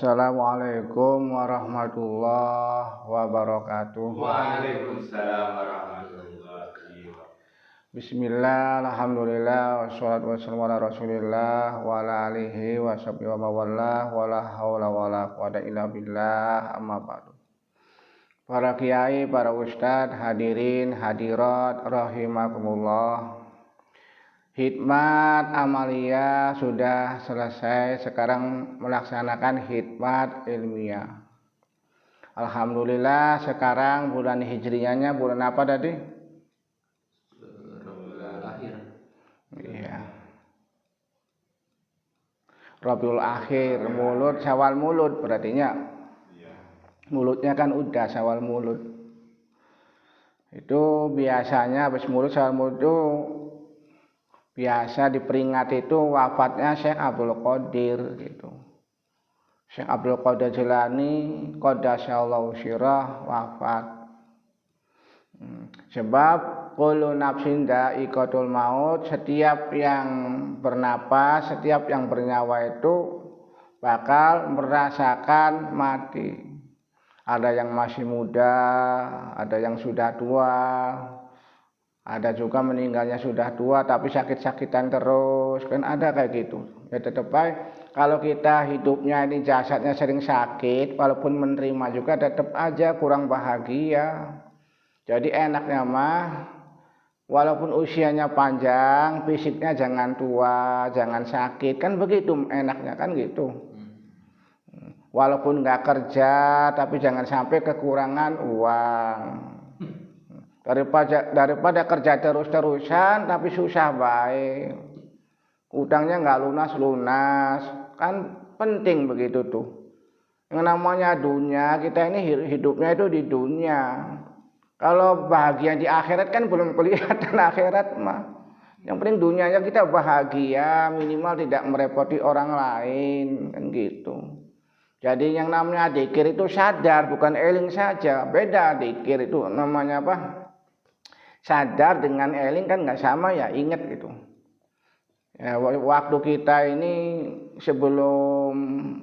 Assalamualaikum warahmatullahi wabarakatuh. Waalaikumsalam warahmatullahi wabarakatuh. Bismillah, alhamdulillah, wassalatu wassalamu ala rasulillah wa ala alihi wa sahbihi wa mawallah wa la hawla wa la quwwata illa billah, amma ba'du. Para kiai, para ustadz, hadirin, hadirat, rahimakumullah. Hikmat amalia sudah selesai, sekarang melaksanakan hikmat ilmiah. Alhamdulillah, sekarang bulan hijriyahnya bulan apa tadi? Rabiul Akhir. Iya. Rabiul Akhir, mulut, Syawal mulut berartinya. Mulutnya kan udah Syawal mulut. Itu biasanya habis mulut Syawal mulut itu biasa diperingati itu wafatnya Syekh Abdul Qadir gitu. Syekh Abdul Qadir Jilani qaddasallahu sirah wafat. Sebab kullu nafsin dha'iqatul maut, setiap yang bernapas, setiap yang bernyawa itu bakal merasakan mati. Ada yang masih muda, ada yang sudah tua. Ada juga meninggalnya sudah tua tapi sakit-sakitan terus, kan ada kayak gitu. Ya tetap baik kalau kita hidupnya ini jasadnya sering sakit, walaupun menerima juga tetap aja kurang bahagia. Jadi enaknya mah walaupun usianya panjang, fisiknya jangan tua, jangan sakit, kan begitu enaknya kan gitu. Walaupun nggak kerja tapi jangan sampai kekurangan uang. Daripada kerja terus-terusan tapi susah baik, utangnya nggak lunas-lunas, kan penting begitu tuh. Yang namanya dunia, kita ini hidupnya itu di dunia. Kalau bahagia di akhirat kan belum kelihatan akhirat mah. Yang penting dunianya kita bahagia, minimal tidak merepoti orang lain, kan gitu. Jadi yang namanya dzikir itu sadar, bukan eling saja. Beda dzikir itu namanya apa? Sadar dengan eling kan nggak sama ya, ingat gitu. Ya, waktu kita ini sebelum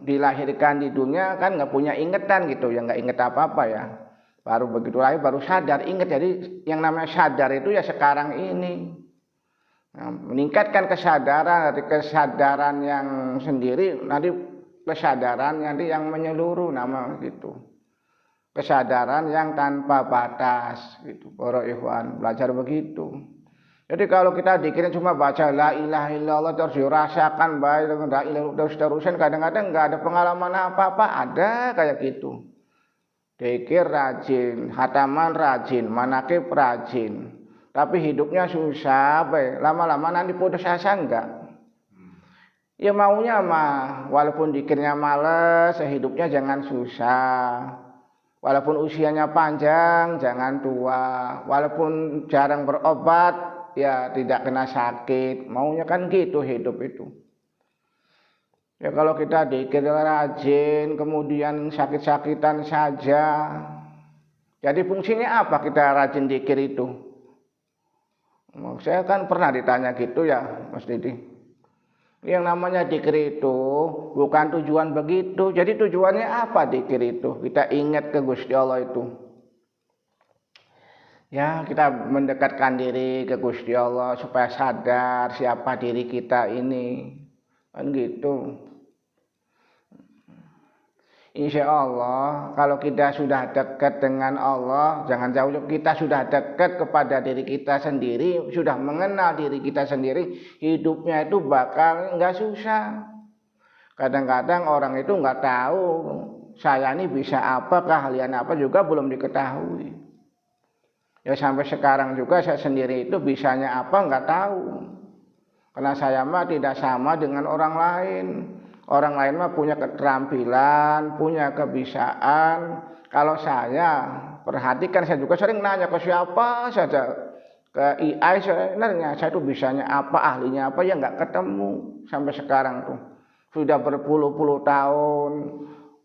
dilahirkan di dunia kan nggak punya ingatan gitu, ya nggak inget apa-apa ya. Baru begitu lahir baru sadar, ingat. Jadi yang namanya sadar itu ya sekarang ini. Nah, meningkatkan kesadaran, dari kesadaran yang sendiri nanti kesadaran nanti yang menyeluruh nama gitu. Kesadaran yang tanpa batas gitu. Para ikhwan belajar begitu. Jadi kalau kita dikira cuma baca la ilaha illallah terus dirasakan baik dengan la ilaha terus-terusan, kadang-kadang nggak ada pengalaman apa-apa, ada kayak gitu. Dikir rajin, hataman rajin, manakib rajin, tapi hidupnya susah, baik. Lama-lama nanti putus asa enggak? Ya maunya mah walaupun dikirnya males, hidupnya jangan susah. Walaupun usianya panjang, jangan tua. Walaupun jarang berobat, ya tidak kena sakit. Maunya kan gitu hidup itu. Ya kalau kita dikir rajin, kemudian sakit-sakitan saja. Jadi fungsinya apa kita rajin dikir itu? Saya kan pernah ditanya gitu ya, Mas Didi. Yang namanya dzikir itu bukan tujuan begitu. Jadi tujuannya apa dzikir itu? Kita ingat ke Gusti Allah itu. Ya, kita mendekatkan diri ke Gusti Allah supaya sadar siapa diri kita ini. Kan gitu. Insya Allah kalau kita sudah dekat dengan Allah, jangan jauh, kita sudah dekat kepada diri kita sendiri, sudah mengenal diri kita sendiri, hidupnya itu bakal nggak susah. Kadang-kadang orang itu nggak tahu saya ini bisa apa, keahlian apa juga belum diketahui. Ya sampai sekarang juga saya sendiri itu bisanya apa nggak tahu, karena saya mah tidak sama dengan orang lain. Orang lain mah punya keterampilan, punya kebisaan. Kalau saya perhatikan, saya juga sering nanya ke siapa saja, ke AI saya nanya, saya tuh bisanya apa, ahlinya apa, ya nggak ketemu sampai sekarang tuh. Sudah berpuluh-puluh tahun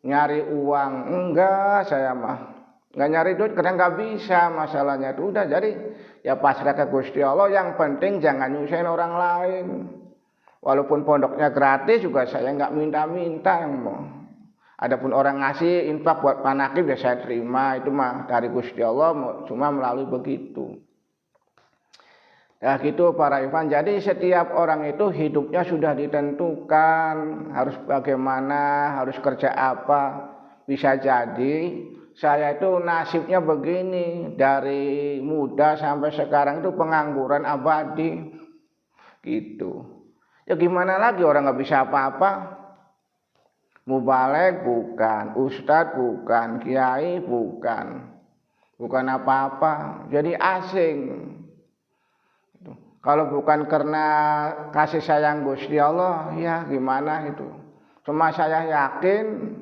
nyari uang, enggak, saya mah nggak nyari duit karena nggak bisa, masalahnya tuh udah. Jadi ya pasrah ke Gusti Allah, yang penting jangan nyusahin orang lain. Walaupun pondoknya gratis juga saya nggak minta-minta yang mau. Adapun orang ngasih infak buat manakib ya saya terima, itu mah dari Gusti Allah, cuma melalui begitu. Ya gitu para ikhwan. Jadi setiap orang itu hidupnya sudah ditentukan, harus bagaimana, harus kerja apa. Bisa jadi saya itu nasibnya begini, dari muda sampai sekarang itu pengangguran abadi gitu. Ya gimana lagi, orang nggak bisa apa-apa. Mubalek bukan, ustadz bukan, kiai bukan apa-apa, jadi asing. Kalau bukan karena kasih sayang Gusti Allah, ya gimana itu. Cuma saya yakin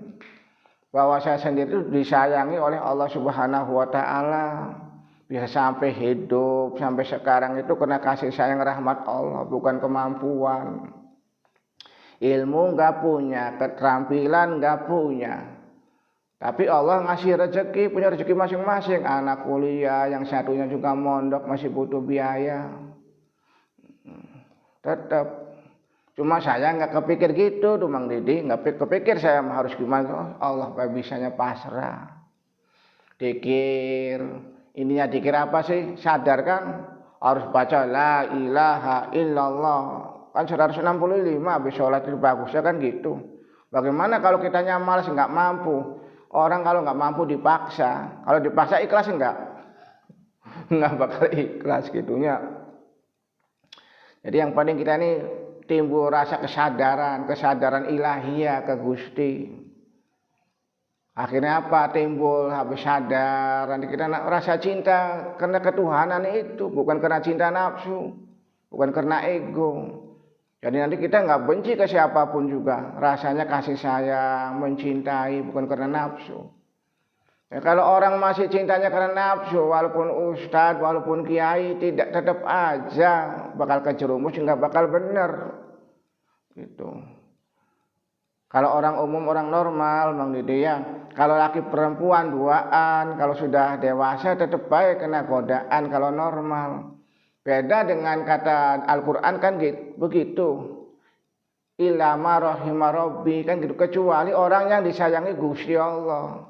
bahwa saya sendiri itu disayangi oleh Allah Subhanahu wa Ta'ala. Bisa sampai hidup, sampai sekarang itu karena kasih sayang rahmat Allah, bukan kemampuan. Ilmu nggak punya, keterampilan nggak punya. Tapi Allah ngasih rezeki, punya rezeki masing-masing. Anak kuliah, yang satunya juga mondok masih butuh biaya. Tetap. Cuma saya nggak kepikir gitu tuh Mang Didi, nggak kepikir saya harus gimana. Allah bisanya pasrah. Dikir, ininya dikir apa sih? Sadar kan? Harus baca la ilaha illallah. Kan 165 habis sholat itu bagusnya kan gitu. Bagaimana kalau kitanya malas nggak mampu? Orang kalau nggak mampu dipaksa, kalau dipaksa ikhlas nggak bakal ikhlas gitunya. Jadi yang penting kita ini timbul rasa kesadaran ilahiyah ke Gusti. Akhirnya apa? Timbul habis sadar, nanti kita rasa cinta karena ketuhanan itu, bukan karena cinta nafsu, bukan karena ego. Jadi nanti kita nggak benci ke siapapun juga, rasanya kasih sayang, mencintai, bukan karena nafsu. Ya, kalau orang masih cintanya karena nafsu, walaupun ustadz, walaupun kiai, tetap aja bakal kejerumus, nggak bakal benar. Gitu. Kalau orang umum, orang normal, Bang Didi ya, kalau laki perempuan duaan, kalau sudah dewasa tetap baik kena godaan kalau normal. Beda dengan kata Al-Quran kan gitu, begitu. Illa ma rahima rabbi kan gitu, kecuali orang yang disayangi Gusti Allah.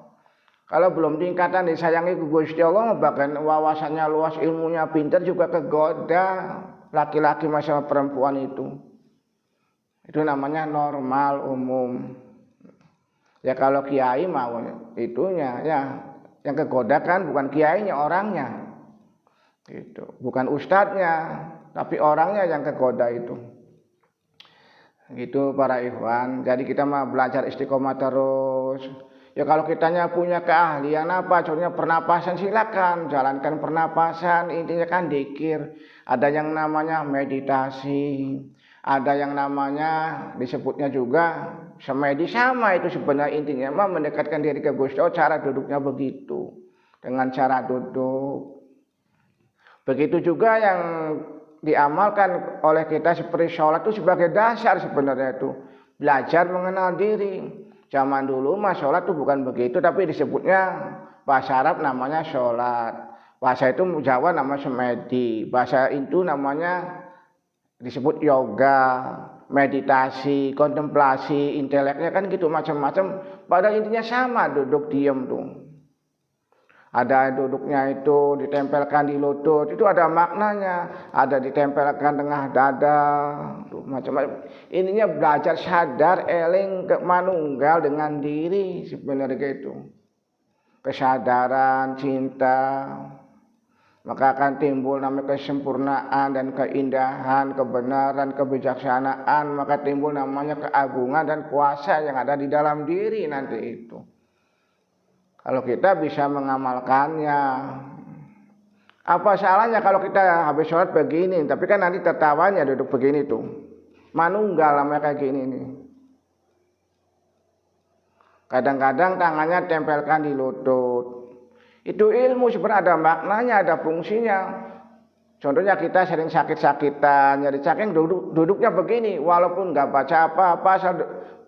Kalau belum tingkatan disayangi Gusti Allah, bahkan wawasannya luas, ilmunya pintar juga kegoda laki-laki sama perempuan itu. Itu namanya normal umum. Ya kalau kiai mau itunya ya, yang kegoda kan bukan kiainya, orangnya. Gitu. Bukan ustadznya, tapi orangnya yang kegoda itu. Gitu para ikhwan. Jadi kita mah belajar istiqomah terus. Ya kalau kitanya punya keahlian apa, contohnya pernapasan, silakan jalankan pernapasan. Intinya kan dzikir. Ada yang namanya meditasi, ada yang namanya disebutnya juga semedi, sama itu sebenarnya intinya mah mendekatkan diri ke Gusti Allah. Cara duduknya begitu, dengan cara duduk. Begitu juga yang diamalkan oleh kita seperti sholat itu sebagai dasar sebenarnya itu. Belajar mengenal diri. Zaman dulu mah sholat itu bukan begitu, tapi disebutnya bahasa Arab namanya sholat. Bahasa itu Jawa namanya semedi. Bahasa itu namanya disebut yoga, meditasi, kontemplasi, inteleknya kan gitu macam-macam. Padahal intinya sama, duduk diam tuh. Ada duduknya itu ditempelkan di lutut, itu ada maknanya. Ada ditempelkan tengah dada, macam-macam. Ininya belajar sadar, eling, manunggal dengan diri sebenarnya gitu. Kesadaran, cinta, maka akan timbul namanya kesempurnaan dan keindahan, kebenaran, kebijaksanaan. Maka timbul namanya keagungan dan kuasa yang ada di dalam diri nanti itu. Kalau kita bisa mengamalkannya, apa salahnya kalau kita habis sholat begini, tapi kan nanti tertawanya duduk begini tuh, manunggal namanya kayak gini nih. Kadang-kadang tangannya tempelkan di lutut. Itu ilmu sebenarnya, ada maknanya, ada fungsinya. Contohnya kita sering sakit-sakitan, nyari saking duduknya begini, walaupun nggak baca apa-apa,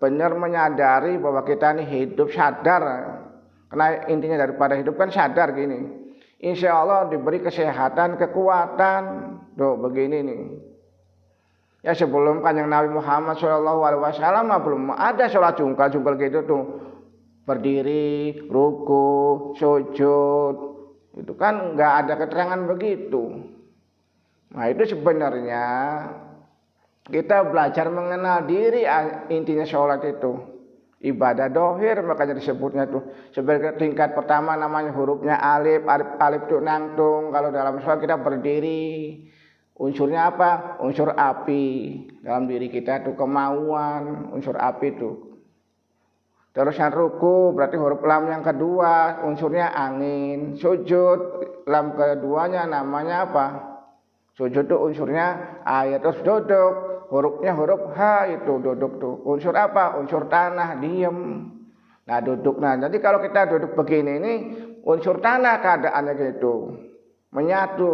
benar menyadari bahwa kita ini hidup sadar. Karena intinya daripada hidup kan sadar gini. Insya Allah diberi kesehatan, kekuatan. Tuh begini nih. Ya sebelum Kanjeng Nabi Muhammad SAW belum ada sholat jungkal gitu tuh. berdiri, ruku, sujud. Itu kan nggak ada keterangan begitu. Nah itu sebenarnya kita belajar mengenal diri, intinya sholat itu. Ibadah dohir makanya disebutnya tuh. Sebagai tingkat pertama namanya hurufnya alif, alif itu nangtung. Kalau dalam sholat kita berdiri. Unsurnya apa? Unsur api. Dalam diri kita itu kemauan, unsur api itu. Terus yang ruku berarti huruf lam yang kedua, unsurnya angin. Sujud, lam keduanya namanya apa? Sujud itu unsurnya air. Terus duduk, hurufnya huruf H itu duduk tuh. Unsur apa? Unsur tanah, diem. Nah duduk. Nah jadi kalau kita duduk begini ini, unsur tanah keadaannya gitu. Menyatu.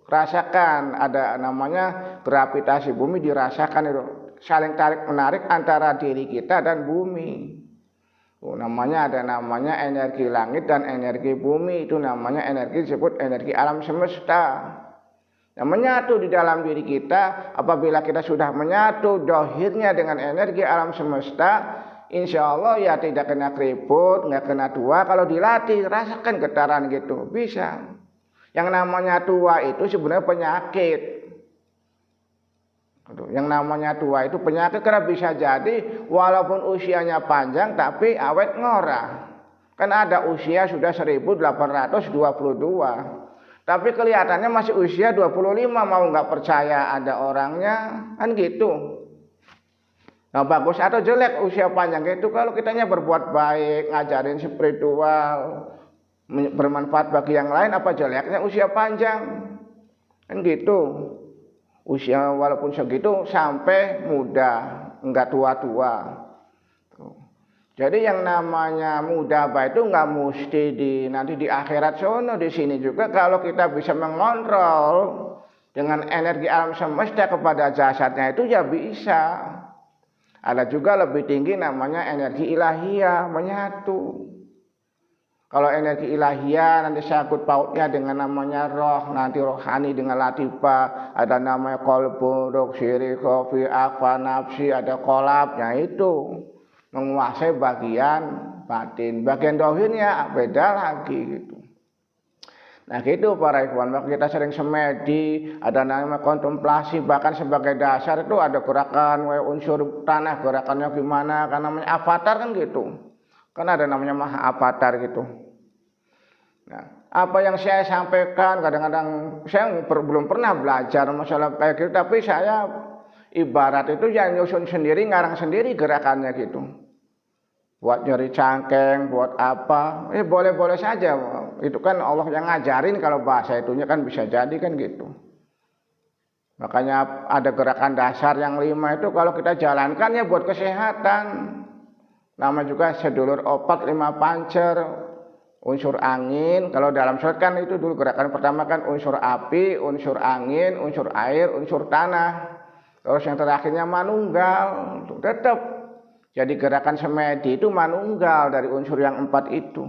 Rasakan ada namanya gravitasi bumi, dirasakan itu. Saling tarik menarik antara diri kita dan bumi. Namanya ada namanya energi langit dan energi bumi. Itu namanya energi disebut energi alam semesta. Yang menyatu di dalam diri kita. Apabila kita sudah menyatu dohirnya dengan energi alam semesta, insya Allah ya tidak kena keriput, nggak kena tua. Kalau dilatih rasakan getaran gitu, bisa. Yang namanya tua itu sebenarnya penyakit. Yang namanya tua itu penyakit karena bisa jadi walaupun usianya panjang tapi awet ngora. Kan ada usia sudah 1822. Tapi kelihatannya masih usia 25, mau nggak percaya ada orangnya, kan gitu. Nah bagus atau jelek usia panjang itu kalau kitanya berbuat baik, ngajarin spiritual, bermanfaat bagi yang lain, apa jeleknya usia panjang? Kan gitu. Usia walaupun segitu sampai muda, enggak tua-tua. Jadi yang namanya muda itu enggak mesti nanti di akhirat sono, di sini juga kalau kita bisa mengontrol dengan energi alam semesta kepada jasadnya itu ya bisa. Ada juga lebih tinggi namanya energi ilahiyah, menyatu. Kalau energi ilahiyah nanti sangkut pautnya dengan namanya roh, nanti rohani dengan latifah, ada namanya qalbu, ruh, syiri, khofi, akwa, nafsi, ada kolabnya itu menguasai bagian batin. Bagian dohirnya beda lagi gitu. Nah gitu para ikhwan, kita sering semedi, ada namanya kontemplasi, bahkan sebagai dasar itu ada gerakan unsur tanah, gerakannya gimana, kan namanya avatar kan gitu. Kan ada namanya maha avatar gitu. Nah, apa yang saya sampaikan kadang-kadang saya belum pernah belajar masalah kayak gitu, tapi saya ibarat itu yang nyusun sendiri, ngarang sendiri gerakannya gitu. Buat nyeri cangkeng, buat apa? Boleh-boleh saja. Itu kan Allah yang ngajarin, kalau bahasa itunya kan bisa jadi kan gitu. Makanya ada gerakan dasar yang 5 itu kalau kita jalankan ya buat kesehatan. Nama juga sedulur opat 5 pancer, unsur angin. Kalau dalam sholat kan itu dulu gerakan pertama kan unsur api, unsur angin, unsur air, unsur tanah. Terus yang terakhirnya manunggal. Tetap jadi gerakan semedi itu manunggal dari unsur yang 4 itu.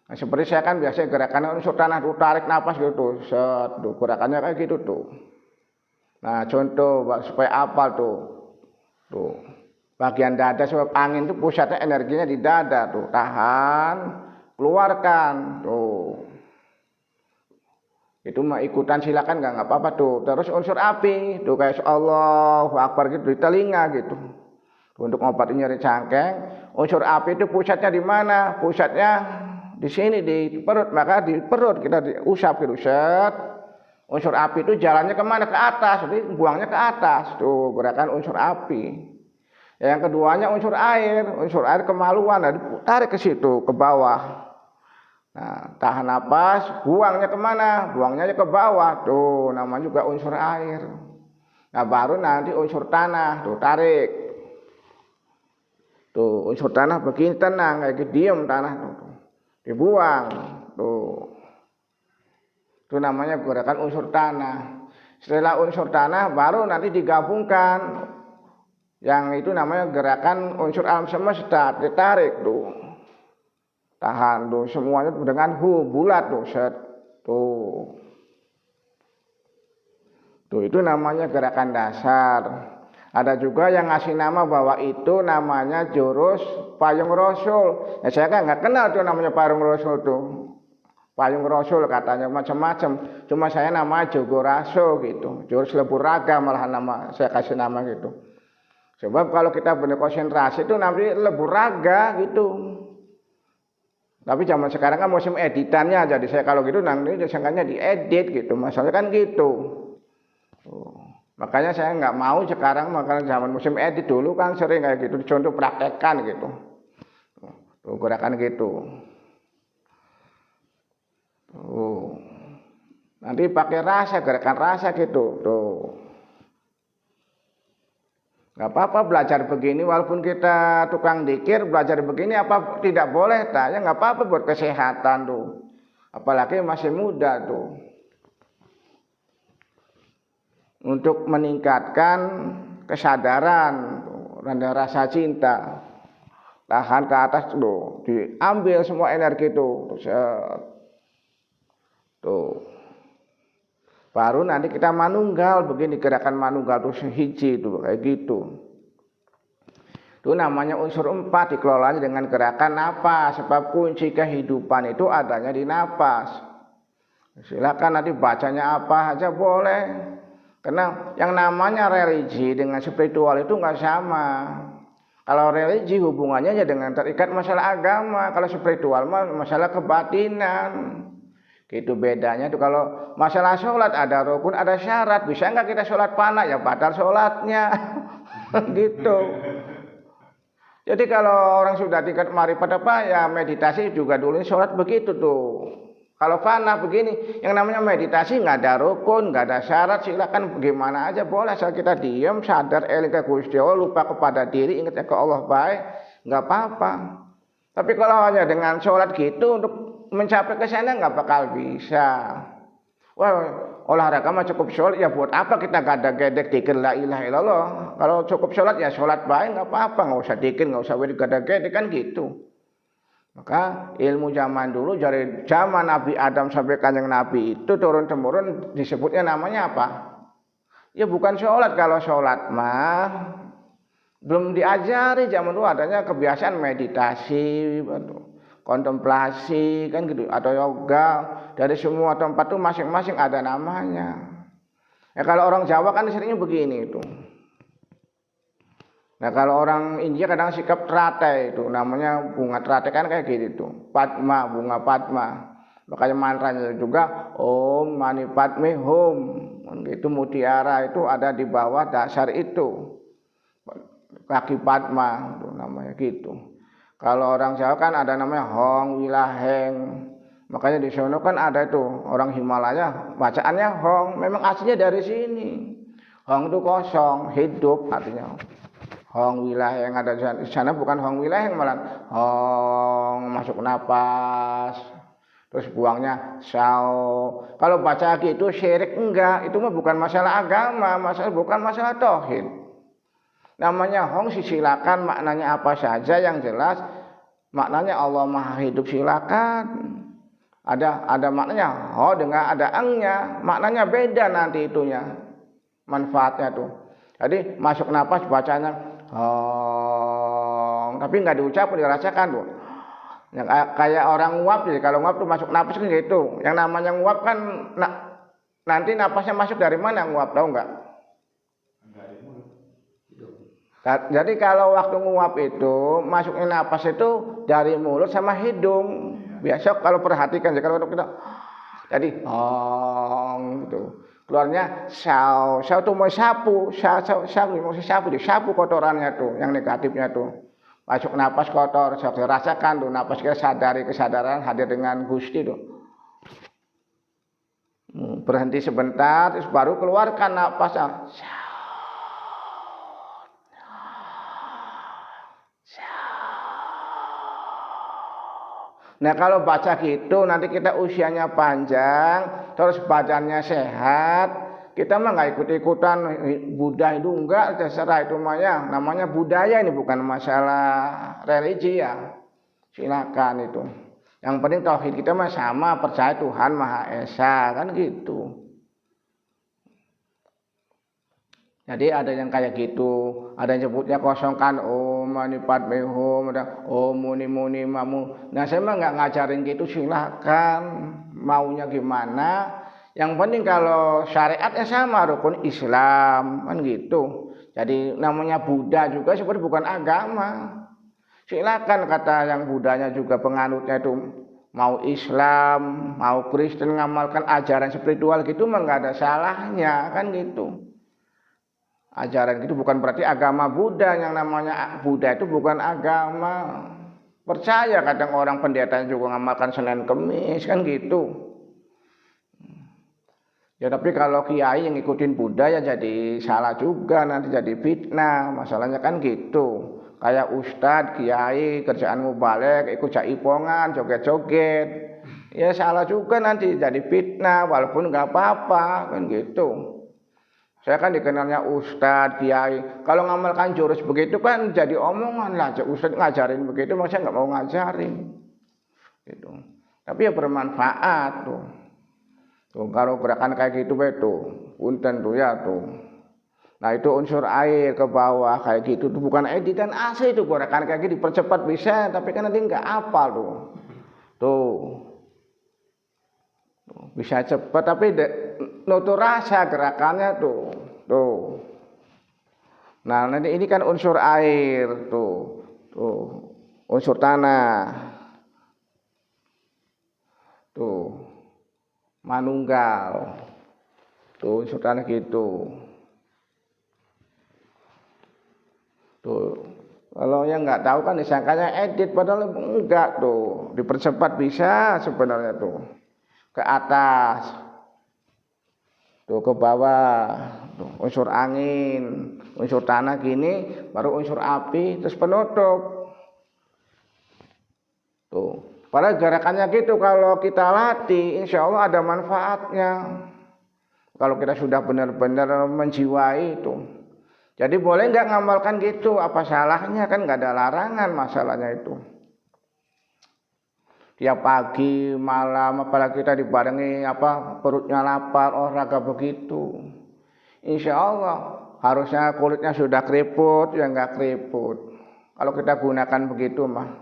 Nah, seperti saya kan biasa gerakannya unsur tanah tuh, tarik napas gitu, set, tuh, gerakannya kayak gitu tuh. Nah contoh supaya apal tuh bagian dada, sebab angin itu pusatnya energinya di dada tuh, tahan, keluarkan tuh. Itu mah ikutan silakan nggak apa-apa tuh. Terus unsur api tuh kayak Allahu Akbar gitu di telinga gitu. Untuk ngobatin nyeri cangkeng, unsur api itu pusatnya di mana? Pusatnya di sini di perut, maka di perut kita diusap gitu, set. Unsur api itu jalannya kemana? Ke atas, jadi buangnya ke atas. Tuh gerakan unsur api. Yang keduanya unsur air kemaluan, nah, tarik ke situ, ke bawah. Nah, tahan napas, buangnya kemana? Buangnya ke bawah, tuh namanya juga unsur air. Nah baru nanti unsur tanah, tuh tarik. Tuh unsur tanah begini tenang, kayak gitu, diem tanah tuh. Dibuang, tuh. Itu namanya gerakan unsur tanah. Setelah unsur tanah baru nanti digabungkan. Yang itu namanya gerakan unsur alam semesta, ditarik tuh. Tahan tuh semuanya dengan bulat tuh, set. Tuh itu namanya gerakan dasar. Ada juga yang ngasih nama bahwa itu namanya jurus payung rasul. Ya saya kan nggak kenal tuh namanya payung rasul tuh. Payung rasul katanya macam-macam. Cuma saya nama Jogo Rasul gitu. Jurus lebur raga malah nama saya kasih nama gitu. Sebab kalau kita benar konsentrasi itu nanti lebur raga gitu. Tapi zaman sekarang kan musim editannya, jadi saya kalau gitu nanti sangkanya diedit gitu. Masalahnya kan gitu. Makanya saya nggak mau sekarang, makanya zaman musim edit dulu kan sering kayak gitu, contoh praktekkan gitu. Tuh, gerakan gitu. Tuh. Nanti pakai rasa, gerakan rasa gitu. Tuh. Nggak apa-apa belajar begini, walaupun kita tukang dikir, belajar begini apa tidak boleh, tak? Ya nggak apa-apa buat kesehatan tuh. Apalagi masih muda tuh. Untuk meningkatkan kesadaran dan rasa cinta, tahan ke atas tuh, diambil semua energi tuh, tuh, baru nanti kita manunggal begini gerakan manunggal tuh sehiji tuh kayak gitu. Itu namanya unsur 4 dikelolanya dengan gerakan napas, sebab kunci kehidupan itu adanya di napas. Silakan nanti bacanya apa aja boleh. Karena yang namanya religi dengan spiritual itu nggak sama. Kalau religi hubungannya ya dengan terikat masalah agama. Kalau spiritual masalah kebatinan. Gitu bedanya tuh. Kalau masalah sholat ada rukun, ada syarat. Bisa nggak kita sholat panah? Ya batal sholatnya. Gitu. Jadi kalau orang sudah tingkat marifat apa ya meditasi juga dulu sholat begitu tuh. Kalau fana begini, yang namanya meditasi nggak ada rukun, nggak ada syarat, silakan bagaimana aja boleh. Asal kita diam, sadar, eling ke Gusti Allah, lupa kepada diri, ingat ke Allah baik, nggak apa-apa. Tapi kalau hanya dengan sholat gitu untuk mencapai ke sana nggak bakal bisa. Wah, olahraga mah cukup sholat, ya buat apa kita gada-gedek dikir la ilaha illallah. Kalau cukup sholat ya sholat baik, nggak apa-apa, nggak usah dikir, nggak usah gada-gedek kan gitu. Maka ilmu zaman dulu dari zaman Nabi Adam sampai kanjeng Nabi itu turun-temurun disebutnya namanya apa? Ya bukan sholat. Kalau sholat mah belum diajari zaman dulu, adanya kebiasaan meditasi, kontemplasi kan gitu, atau yoga. Dari semua tempat tuh masing-masing ada namanya. Ya kalau orang Jawa kan seringnya begini itu. Nah kalau orang India kadang sikap teratai itu, namanya bunga teratai kan kayak gitu tuh, Padma, bunga Padma. Makanya mantranya juga Om Mani Padme Hum, itu mutiara itu ada di bawah dasar itu, kaki Padma itu namanya gitu. Kalau orang Jawa kan ada namanya Hong Wilaheng, makanya di sono kan ada itu orang Himalaya bacaannya Hong, memang aslinya dari sini. Hong itu kosong, hidup artinya. Hong wilayah yang ada di sana bukan hong wilayah yang malah hong masuk napas terus buangnya sao. Kalau baca gitu syirik enggak, itu mah bukan masalah agama, bukan masalah tauhid. Namanya hong silakan, maknanya apa saja yang jelas maknanya Allah Maha Hidup silakan. Ada maknanya ho dengan ada engnya, maknanya beda nanti itunya manfaatnya tuh. Jadi masuk napas bacanya tapi nggak diucap, dirasakan tuh. Yang kayak orang nguap, jadi kalau nguap tuh masuk napas kan gitu. Yang namanya nguap kan nanti napasnya masuk dari mana nguap, tahu nggak? Jadi kalau waktu nguap itu masuknya napas itu dari mulut sama hidung. Biasa kalau perhatikan ya kalau kita jadi gitu. Keluarnya sao tuh mau sapu, sapu kotorannya tuh, yang negatifnya tuh. Masuk napas kotor, saya rasakan tuh napas kita kesadaran hadir dengan Gusti tuh. Berhenti sebentar, terus baru keluarkan napasnya. Nah kalau baca gitu nanti kita usianya panjang, terus badannya sehat, kita mah nggak ikut-ikutan Buddha itu enggak, terserah itu mah ya, namanya budaya ini bukan masalah religi ya, silakan itu. Yang penting tauhid kita mah sama, percaya Tuhan Maha Esa kan gitu. Jadi ada yang kayak gitu, ada yang sebutnya kosongkan om, manipat mehom, ada om muni muni mamu. Nah saya mah nggak ngajarin gitu, silahkan maunya gimana. Yang penting kalau syariatnya sama rukun Islam kan gitu. Jadi namanya Buddha juga sebenarnya bukan agama. Silakan kata yang Buddhanya juga penganutnya itu mau Islam, mau Kristen ngamalkan ajaran spiritual gitu mah nggak ada salahnya kan gitu. Ajaran itu bukan berarti agama Buddha, yang namanya Buddha itu bukan agama. Percaya kadang orang pendeta juga ngamalkan Senin Kemis kan gitu. Ya tapi kalau kiai yang ngikutin Buddha ya jadi salah juga, nanti jadi fitnah. Masalahnya kan gitu. Kayak ustadz, kiai, kerjaan mubalek, ikut jaipongan, joget-joget. Ya salah juga nanti jadi fitnah walaupun nggak apa-apa kan gitu. Saya kan dikenalnya ustadz, kiai. Kalau ngamalkan jurus begitu kan jadi omongan lah. Ustadz ngajarin begitu, maksudnya nggak mau ngajarin. Gitu. Tapi ya bermanfaat tuh. Tuh kalau gerakan kayak gitu tuh, punten tuh ya tuh. Nah itu unsur air ke bawah kayak gitu tuh bukan editan AC itu gerakan kayak gitu dipercepat bisa, tapi kan nanti nggak apa tuh. Tuh. Bisa cepat tapi nutur rasa gerakannya tuh. Tuh. Nah, nanti ini kan unsur air tuh. Tuh. Unsur tanah. Tuh. Manunggal. Tuh unsur tanah gitu. Tuh. Kalau yang nggak tahu kan disangkanya edit padahal enggak tuh. Dipercepat bisa sebenarnya tuh. Ke atas, tuh ke bawah, tuh, unsur angin, unsur tanah gini, baru unsur api, terus penutup. Tuh, padahal gerakannya gitu kalau kita latih, insya Allah ada manfaatnya. Kalau kita sudah benar-benar menjiwai itu. Jadi boleh nggak ngamalkan gitu? Apa salahnya kan nggak ada larangan masalahnya itu. Tiap pagi, malam, apalagi kita dibarengi perutnya lapar, olahraga begitu. Insya Allah harusnya kulitnya sudah keriput, ya nggak keriput. Kalau kita gunakan begitu mah.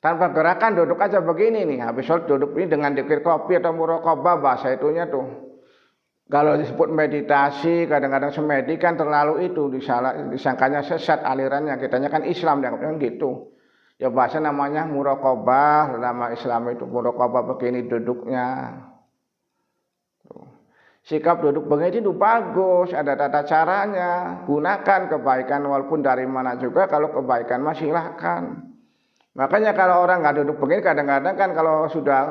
Tanpa gerakan duduk aja begini nih, habis sholat duduk ini dengan dikir kopi atau muraqabah bahasa itunya tuh. Kalau disebut meditasi, kadang-kadang semedi kan terlalu itu disangkanya sesat alirannya, kitanya kan Islam dianggapnya gitu. Ya bahasa namanya muraqabah, nama Islam itu muraqabah begini duduknya. Sikap duduk begini itu bagus, ada tata caranya. Gunakan kebaikan walaupun dari mana juga, kalau kebaikan mah silahkan. Makanya kalau orang nggak duduk begini kadang-kadang kan kalau sudah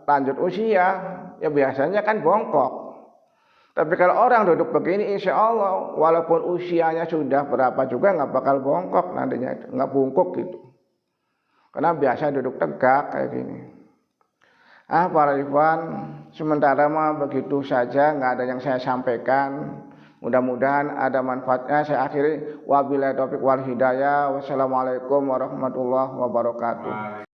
lanjut usia, ya biasanya kan bongkok. Tapi kalau orang duduk begini insya Allah walaupun usianya sudah berapa juga nggak bakal bongkok nantinya, nggak bungkuk gitu. Karena biasa duduk tegak kayak gini. Para ikhwan, sementara mah begitu saja, nggak ada yang saya sampaikan. Mudah-mudahan ada manfaatnya. Saya akhiri wabillahi taufiq wal hidayah. Wassalamualaikum warahmatullahi wabarakatuh.